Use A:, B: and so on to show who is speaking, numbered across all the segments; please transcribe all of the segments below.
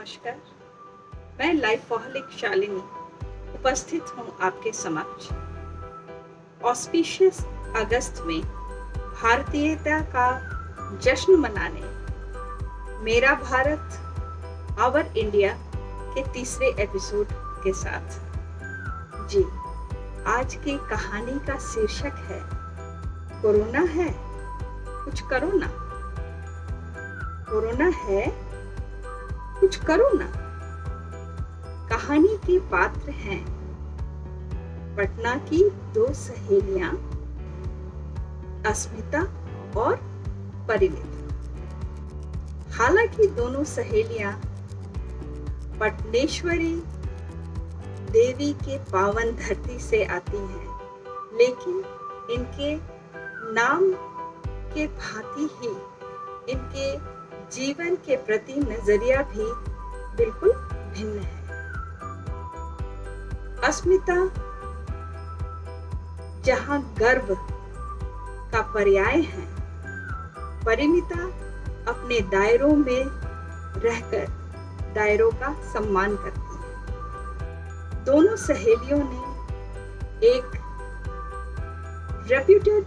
A: नमस्कार। मैं लाइफोहलिक शालिनी उपस्थित हूँ आपके समक्ष। ऑस्पिशियस अगस्त में भारतीयता का जश्न मनाने मेरा भारत आवर इंडिया के तीसरे एपिसोड के साथ। जी, आज की कहानी का शीर्षक है कोरोना है कुछ करो ना। कोरोना है कुछ करो ना। कहानी के पात्र हैं पटना की दो सहेलियां अस्मिता और परिणीता। हालांकि दोनों सहेलियां पटनेश्वरी देवी के पावन धरती से आती हैं, लेकिन इनके नाम के भांति ही इनके जीवन के प्रति नजरिया भी बिल्कुल भिन्न है। अस्मिता जहां गर्व का पर्याय है, परिणीता अपने दायरों में रहकर दायरों का सम्मान करती है। दोनों सहेलियों ने एक रेप्यूटेड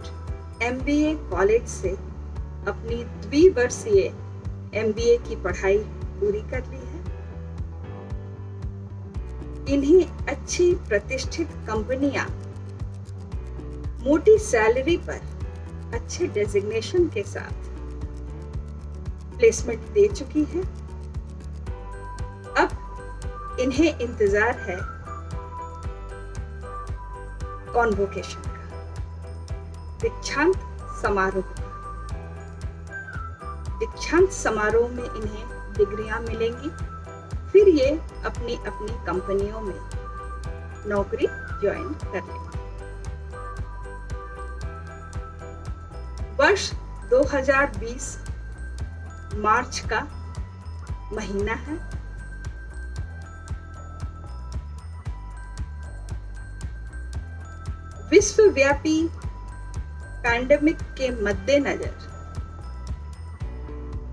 A: MBA कॉलेज से अपनी द्विवर्षीय MBA की पढ़ाई पूरी कर ली है। इन्हें अच्छी प्रतिष्ठित कंपनियां मोटी सैलरी पर अच्छे डेजिग्नेशन के साथ प्लेसमेंट दे चुकी है। अब इन्हें इंतजार है कॉन्वोकेशन का, दीक्षांत समारोह। दीक्षांत समारोह में इन्हें डिग्रियां मिलेंगी, फिर ये अपनी अपनी कंपनियों में नौकरी ज्वाइन कर लेंगे। वर्ष 2020 मार्च का महीना है। विश्वव्यापी पैंडेमिक के मद्देनजर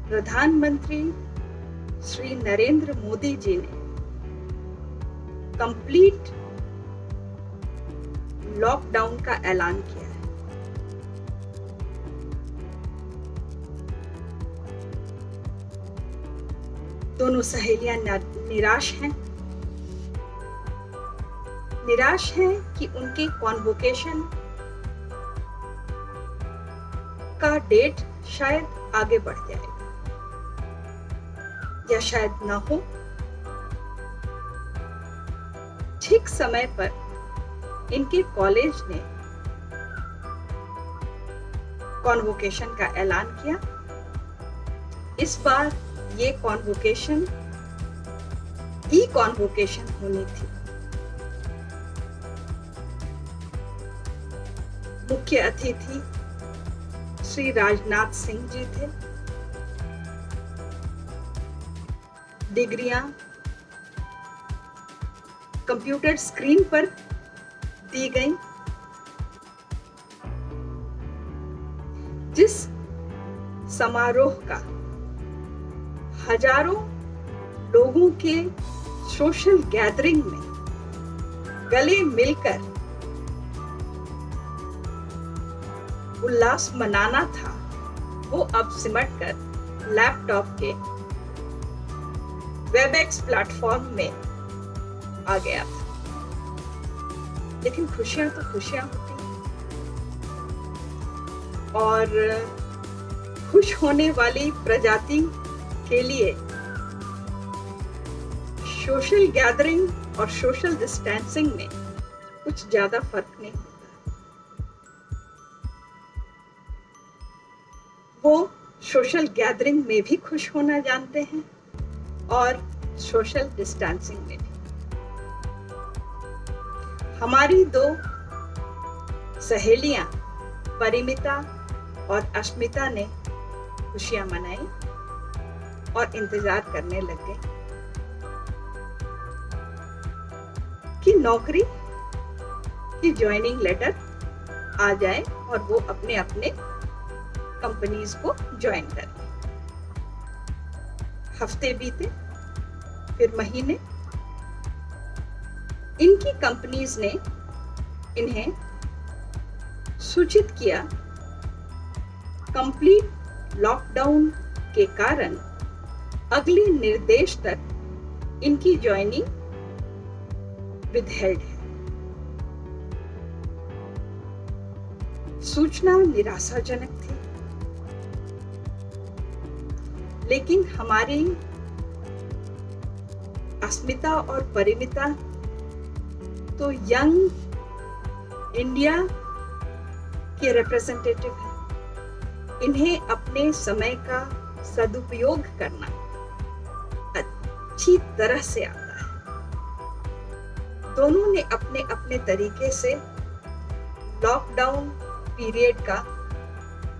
A: प्रधानमंत्री श्री नरेंद्र मोदी जी ने कंप्लीट लॉकडाउन का ऐलान किया है। दोनों सहेलियां निराश हैं। निराश हैं कि उनके कॉन्वोकेशन का डेट शायद आगे बढ़ जाएगा या शायद ना हो। ठीक समय पर इनके कॉलेज ने कॉन्वोकेशन का ऐलान किया। इस बार ये कॉन्वोकेशन ई कॉन्वोकेशन होनी थी। मुख्य अतिथि श्री राजनाथ सिंह जी थे। डिग्रियां कंप्यूटर स्क्रीन पर दी गई। जिस समारोह का हजारों लोगों के सोशल गैदरिंग में गले मिलकर उल्लास मनाना था, वो अब सिमटकर लैपटॉप के वेबएक्स प्लेटफॉर्म में आ गया था। लेकिन खुशियां तो खुशियां होती हैं, और खुश होने वाली प्रजाति के लिए सोशल गैदरिंग और सोशल डिस्टेंसिंग में कुछ ज्यादा फर्क नहीं होता। वो सोशल गैदरिंग में भी खुश होना जानते हैं और सोशल डिस्टेंसिंग में भी। हमारी दो सहेलियां परिणीता और अस्मिता ने खुशियां मनाई और इंतजार करने लग गए कि नौकरी की ज्वाइनिंग लेटर आ जाए और वो अपने अपने कंपनीज को ज्वाइन कर लें। हफ्ते बीते, फिर महीने इनकी कंपनीज ने इन्हें सूचित किया, कंप्लीट लॉकडाउन के कारण अगले निर्देश तक इनकी ज्वाइनिंग विदहेल्ड है। सूचना निराशाजनक थी, लेकिन हमारी अस्मिता और परिमिता तो यंग इंडिया के रिप्रेजेंटेटिव हैं। इन्हें अपने समय का सदुपयोग करना अच्छी तरह से आता है। दोनों ने अपने अपने तरीके से लॉकडाउन पीरियड का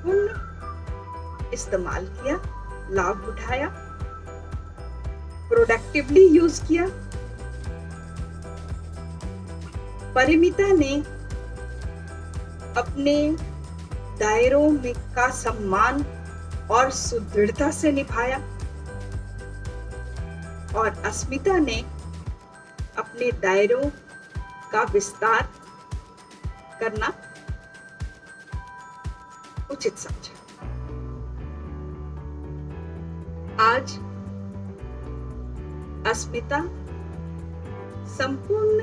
A: पूर्ण इस्तेमाल किया, लाभ उठाया, प्रोडक्टिवली यूज किया। परिमिता ने अपने दायरों में का सम्मान और सुदृढ़ता से निभाया और अस्मिता ने अपने दायरों का विस्तार करना उचित समझा। आज अस्मिता संपूर्ण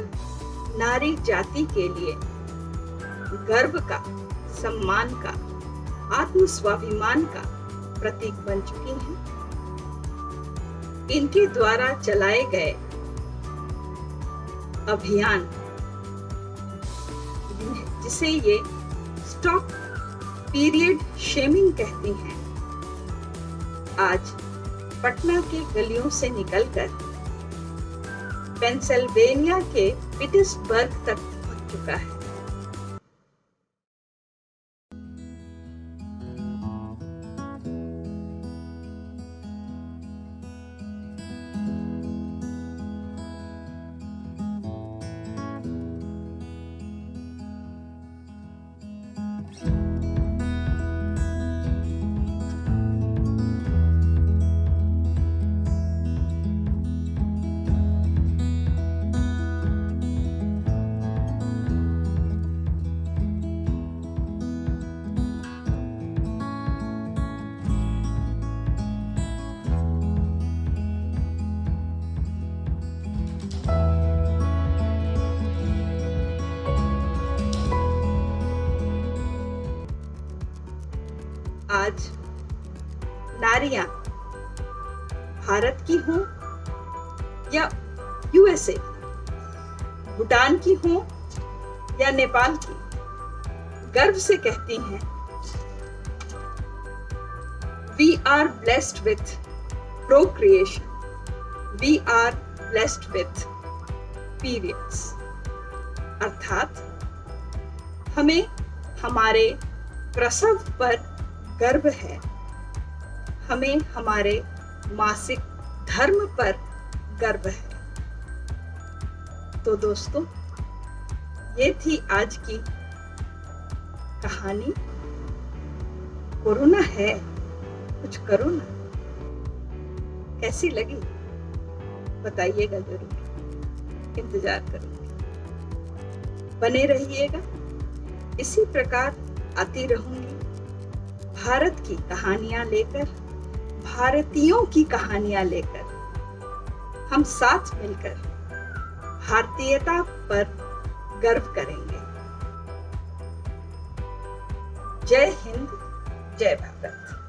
A: नारी जाति के लिए गर्व का, सम्मान का, आत्मस्वाभिमान का प्रतीक बन चुकी हैं। इनके द्वारा चलाए गए अभियान, जिसे ये स्टॉप पीरियड शेमिंग कहती हैं, आज पटना के गलियों से निकलकर पेंसिल्वेनिया के पिट्सबर्ग तक पहुंच चुका है। आज नारियां भारत की हों या यूएसए, भूटान की हों या नेपाल की, गर्व से कहती हैं, We are blessed with procreation. We are blessed with periods. अर्थात हमें हमारे प्रसव पर गर्व है, हमें हमारे मासिक धर्म पर गर्व है। तो दोस्तों, ये थी आज की कहानी। कोरोना है, कुछ करो ना। कैसी लगी बताइएगा जरूर, इंतजार करूंगी। बने रहिएगा, इसी प्रकार आती रहूंगी भारत की कहानियां लेकर, भारतीयों की कहानियां लेकर। हम साथ मिलकर भारतीयता पर गर्व करेंगे। जय हिंद, जय भारत।